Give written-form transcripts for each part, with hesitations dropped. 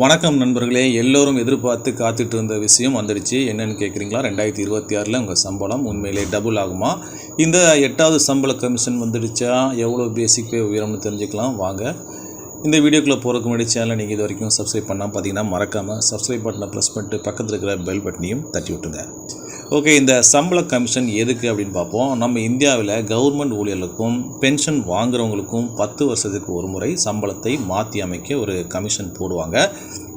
வணக்கம் நண்பர்களே, எல்லோரும் எதிர்பார்த்து காத்துட்டு இருந்த விஷயம் வந்துடுச்சு. என்னன்னு கேட்குறீங்களா? 2026 உங்கள் சம்பளம் உண்மையிலே டபுள் ஆகுமா? இந்த 8வது சம்பள கமிஷன் வந்துடுச்சா? எவ்வளோ பேசிக் பே உயரம்னு தெரிஞ்சுக்கலாம் வாங்க. இந்த வீடியோக்குள்ளே போகிறதுக்கு முன்னாடி சேனலை நீங்கள் இது வரைக்கும் சப்ஸ்கிரைப் பண்ணால் பார்த்தீங்கன்னா மறக்காமல் சப்ஸ்கிரைப் பட்டனை ப்ரெஸ் பண்ணிட்டு பக்கத்தில் இருக்கிற பெல் பட்டனையும் தட்டி விட்டுங்க. ஓகே, இந்த சம்பள கமிஷன் எதுக்கு அப்படின்னு பார்ப்போம். நம்ம இந்தியாவில் கவர்மெண்ட் ஊழியர்களுக்கும் பென்ஷன் வாங்குறவங்களுக்கும் 10 வருஷத்துக்கு ஒரு முறை சம்பளத்தை மாற்றி அமைக்க ஒரு கமிஷன் போடுவாங்க.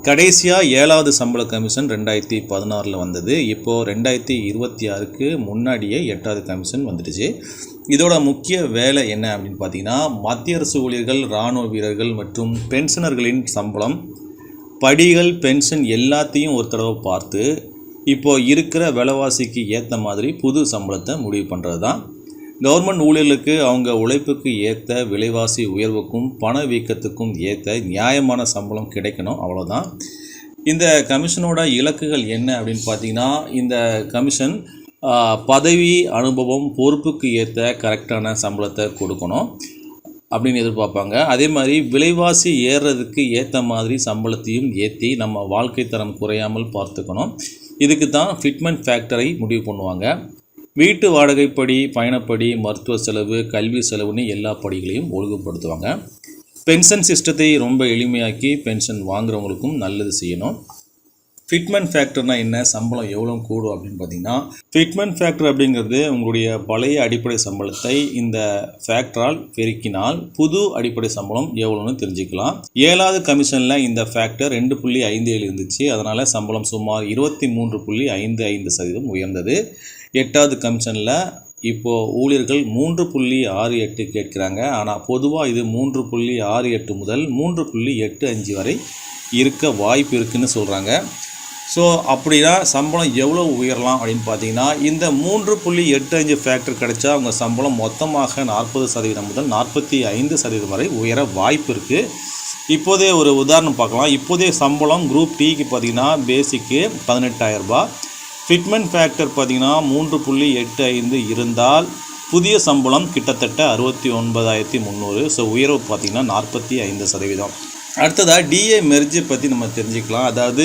கடைசியாக 7வது சம்பள கமிஷன் 2016 வந்தது. இப்போது 2026க்கு முன்னாடியே 8வது கமிஷன் வந்துடுச்சு. இதோட முக்கிய வேலை என்ன அப்படின்னு பார்த்தீங்கன்னா, மத்திய அரசு ஊழியர்கள், இராணுவ வீரர்கள் மற்றும் பென்ஷனர்களின் சம்பளம், படிகள், பென்ஷன் எல்லாத்தையும் ஒரு தடவை பார்த்து இப்போது இருக்கிற விலைவாசிக்கு ஏற்ற மாதிரி புது சம்பளத்தை முடிவு பண்ணுறது தான். கவர்மெண்ட் ஊழியர்களுக்கு அவங்க உழைப்புக்கு ஏற்ற விலைவாசி உயர்வுக்கும் பணவீக்கத்துக்கும் ஏற்ற நியாயமான சம்பளம் கிடைக்கணும், அவ்வளோதான். இந்த கமிஷனோட இலக்குகள் என்ன அப்படின்னு பார்த்தீங்கன்னா, இந்த கமிஷன் பதவி, அனுபவம், பொறுப்புக்கு ஏற்ற கரெக்டான சம்பளத்தை கொடுக்கணும் அப்படின்னு எதிர்பார்ப்பாங்க. அதே மாதிரி விலைவாசி ஏறுறதுக்கு ஏற்ற மாதிரி சம்பளத்தையும் ஏற்றி நம்ம வாழ்க்கை தரம் குறையாமல் பார்த்துக்கணும். இதுக்கு தான் ஃபிட்மெண்ட் ஃபேக்டரை முடிவு பண்ணுவாங்க. வீட்டு வாடகைப்படி, பயணப்படி, மருத்துவ செலவு, கல்வி செலவுன்னு எல்லா படிகளையும் ஒழுங்குபடுத்துவாங்க. பென்ஷன் சிஸ்டத்தை ரொம்ப எளிமையாக்கி பென்ஷன் வாங்குறவங்களுக்கும் நல்லது செய்யணும். ஃபிட்மெண்ட் ஃபேக்டர்னால் என்ன, சம்பளம் எவ்வளோ கூடும் அப்படின்னு பார்த்தீங்கன்னா, ஃபிட்மெண்ட் ஃபேக்டர் அப்படிங்கிறது உங்களுடைய பழைய அடிப்படை சம்பளத்தை இந்த ஃபேக்டரால் பெருக்கினால் புது அடிப்படை சம்பளம் எவ்வளோன்னு தெரிஞ்சுக்கலாம். 7வது கமிஷனில் இந்த ஃபேக்டர் 2.57 இருந்துச்சு. அதனால் சம்பளம் சுமார் 23.55% உயர்ந்தது. 8வது கமிஷனில் இப்போது ஊழியர்கள் 3.68 கேட்குறாங்க. ஆனால் பொதுவாக இது 3.68 முதல் 3.85 வரை இருக்க வாய்ப்பு இருக்குதுன்னு சொல்கிறாங்க. ஸோ அப்படின்னா சம்பளம் எவ்வளோ உயரலாம் அப்படின்னு பார்த்தீங்கன்னா, இந்த 3.85 ஃபேக்டர் கிடைச்சா அவங்க சம்பளம் மொத்தமாக 40% முதல் 45% வரை உயர வாய்ப்பு இருக்குது. இப்போதே ஒரு உதாரணம் பார்க்கலாம். இப்போதே சம்பளம் குரூப் டிக்கு பார்த்திங்கன்னா பேசிக்கு 18,000 ரூபாய். ஃபிட்மெண்ட் ஃபேக்டர் பார்த்திங்கன்னா 3.85 இருந்தால் புதிய சம்பளம் கிட்டத்தட்ட 69,300. ஸோ உயர்வு பார்த்திங்கன்னா 45%. அடுத்ததாக டிஏ மெர்ஜை பற்றி நம்ம தெரிஞ்சுக்கலாம். அதாவது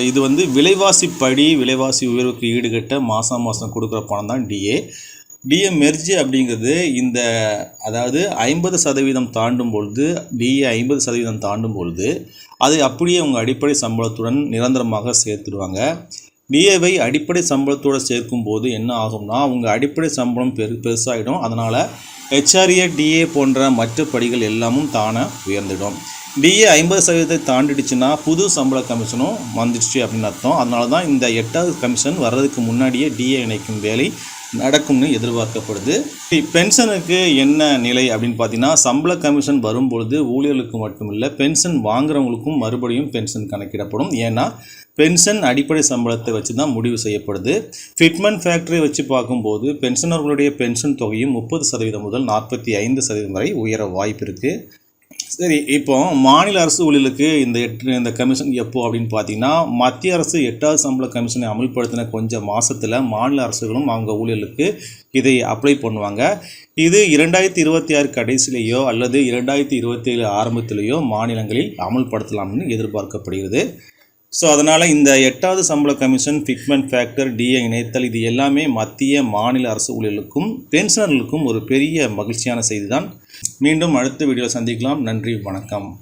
இது வந்து விலைவாசி படி, விலைவாசி உயர்வுக்கு ஈடுகட்ட மாதம் கொடுக்குற பணம் தான் டிஏ மெர்ஜ் அப்படிங்கிறது. இந்த அதாவது 50% தாண்டும் பொழுது, டிஏ 50% தாண்டும் பொழுது அது அப்படியே உங்கள் அடிப்படை சம்பளத்துடன் நிரந்தரமாக சேர்த்துடுவாங்க. டிஏவை அடிப்படை சம்பளத்தோடு சேர்க்கும்போது என்ன ஆகும்னா, உங்கள் அடிப்படை சம்பளம் பெருசாகிடும். அதனால் ஹெச்ஆர்ஏ, டிஏ போன்ற மற்ற படிகள் எல்லாமும் தானாக உயர்ந்துடும். டிஏ 50% தாண்டிடுச்சுன்னா புது சம்பள கமிஷனும் வந்துடுச்சு அப்படின்னு அர்த்தம். அதனால தான் இந்த 8வது கமிஷன் வர்றதுக்கு முன்னாடியே டிஏ இணைக்கும் வேலை நடக்கும்னு எதிர்பார்க்கப்படுது. பென்ஷனுக்கு என்ன நிலை அப்படின்னு பார்த்தீங்கன்னா, சம்பள கமிஷன் வரும்பொழுது ஊழியர்களுக்கு மட்டும் இல்லை, பென்ஷன் வாங்குறவங்களுக்கும் மறுபடியும் பென்ஷன் கணக்கிடப்படும். ஏன்னா பென்ஷன் அடிப்படை சம்பளத்தை வச்சு தான் முடிவு செய்யப்படுது. ஃபிட்மெண்ட் ஃபேக்டரை வச்சு பார்க்கும்போது பென்ஷனர்களுடைய பென்ஷன் தொகையும் 30% முதல் 45% வரை உயர வாய்ப்பு இருக்குது. சரி, இப்போ மாநில அரசு ஊழியர்களுக்கு இந்த கமிஷன் எப்போ அப்படின்னு பார்த்தீங்கன்னா, மத்திய அரசு 8வது சம்பள கமிஷனை அமல்படுத்தின கொஞ்சம் மாதத்தில் மாநில அரசுகளும் அவங்க ஊழியர்களுக்கு இதை அப்ளை பண்ணுவாங்க. இது 2026 கடைசிலேயோ அல்லது 2027 ஆரம்பத்திலேயோ மாநிலங்களில் அமல்படுத்தலாம்னு எதிர்பார்க்கப்படுகிறது. ஸோ அதனால் இந்த 8வது சம்பள கமிஷன், ஃபிட்மெண்ட் ஃபேக்டர், டிஏ இணைத்தல், இது எல்லாமே மத்திய மாநில அரசு ஊழியர்களுக்கும் பென்ஷனர்களுக்கும் ஒரு பெரிய மகிழ்ச்சியான செய்தி தான். மீண்டும் அடுத்த வீடியோவில் சந்திக்கலாம். நன்றி, வணக்கம்.